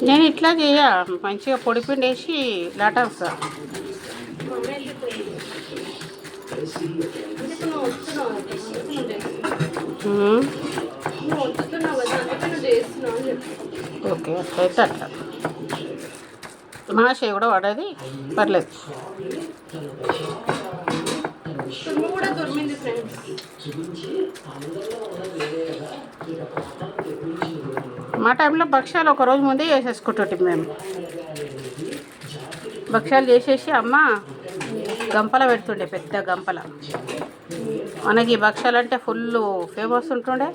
నేను ఇట్లా చేయ మంచిగా పొడిపిండి వేసి లాటా ఓకే అట్లయితే అట్లా మాషే కూడా పడేది పర్లేదు. మా టైంలో భక్ష్యాలు ఒకరోజు ముందే చేసేసుకుంటుంటే మేము భక్ష్యాలు చేసేసి అమ్మ గంపల పెడుతుండే, పెద్ద గంపల. మనకి ఈ భక్ష్యాలు అంటే ఫుల్ ఫేమస్ ఉంటుండే.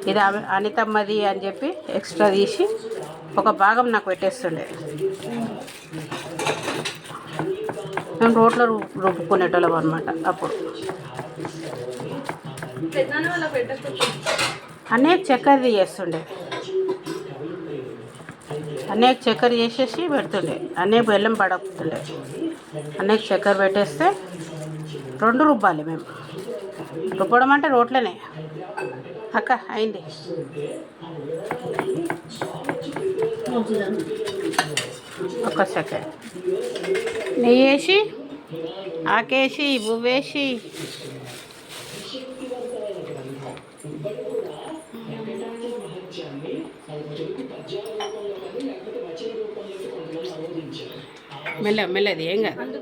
ఇది అనితమ్మది అని చెప్పి ఎక్స్ట్రా తీసి ఒక భాగం నాకు పెట్టేస్తుండే. మేము రోట్లో రుబ్బుకునేటోళ్ళం అనమాట అప్పుడు. అనేక చక్కెరది చేస్తుండే, అనేక చక్కెర చేసేసి పెడుతుండే, అనేక బెల్లం పడకుంటుండే. అనేక చక్కెర పెట్టేస్తే 2 రుబ్బాలి మేము. రుబ్బడం అంటే రోట్లోనే. అక్క అయింది. ఒక సెకండ్ నెయ్యి వేసి ఆకేసి బువ్వేసి మెల్లది ఏం కాదు.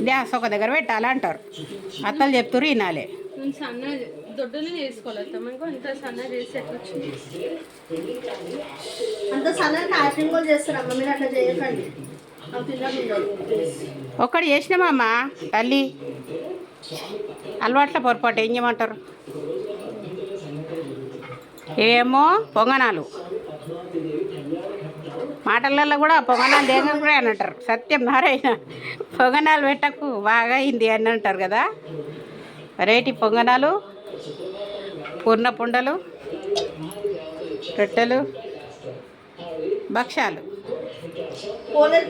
గ్యాస్ ఒక దగ్గర పెట్టాలి అంటారు అత్తలు, చెప్తారు వినాలి. దొడ్డునే చేసుకోవాలి. ఇంత సన్న చేసి అంత సన్న చేస్తారమ్మా, మీరు అట్లా చేయకండి. ఒక్కటి చేసినామమ్మ తల్లి, అలవాట్ల పొరపాటు ఏం చేయమంటారు. ఏమో పొంగనాలు, మాటలలో కూడా పొంగనాలు దేగం కూడా అని అంటారు. సత్యం నారాయణ పొంగనాలు పెట్టకు బాగా అయింది అని అంటారు కదా. వెరైటీ పొంగనాలు, పూర్ణ పుండలు, రొట్టెలు, భక్ష్యాలు, పోలేలు,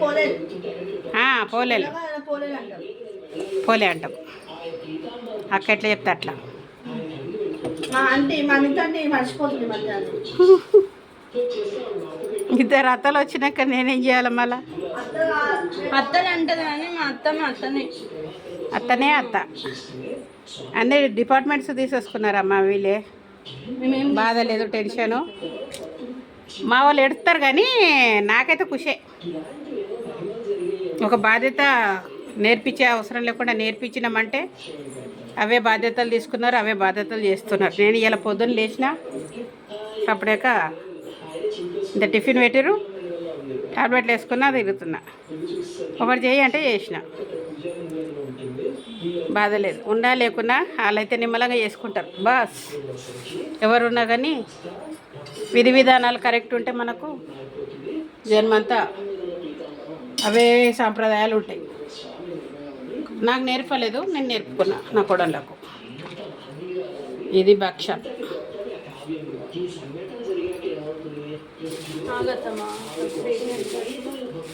పోలే అంటాం. అక్క ఎట్లా చెప్తా అట్లా. ఇద్దరు అత్తలు వచ్చినాక నేనేం చేయాలి మళ్ళా? అత్తలు అంటది కానీ మా అత్తనే అత్త. అన్ని డిపార్ట్మెంట్స్ తీసేసుకున్నారమ్మా వీళ్ళే. బాధ లేదు, టెన్షను. మా వాళ్ళు ఎడుస్తారు కానీ నాకైతే ఖుషే. ఒక బాధ్యత నేర్పించే అవసరం లేకుండా నేర్పించినామంటే అవే బాధ్యతలు తీసుకున్నారు, అవే బాధ్యతలు చేస్తున్నారు. నేను ఇలా పొద్దున్న లేచిన అప్పుడాక ఇంత టిఫిన్ పెట్టిరు, టాబ్లెట్లు వేసుకున్నా తిరుగుతున్నా. ఒకటి చేయి అంటే చేసిన, బాధ లేదు. ఉన్నా లేకున్నా వాళ్ళైతే నిమ్మలంగా చేసుకుంటారు. బాస్ ఎవరున్నా కానీ విధి విధానాలు కరెక్ట్ ఉంటే మనకు జన్మంతా అవే సాంప్రదాయాలు ఉంటాయి. నాకు నేర్పలేదు, నేను నేర్పుకున్నా నా కోడళ్ళకు. ఇది భక్ష.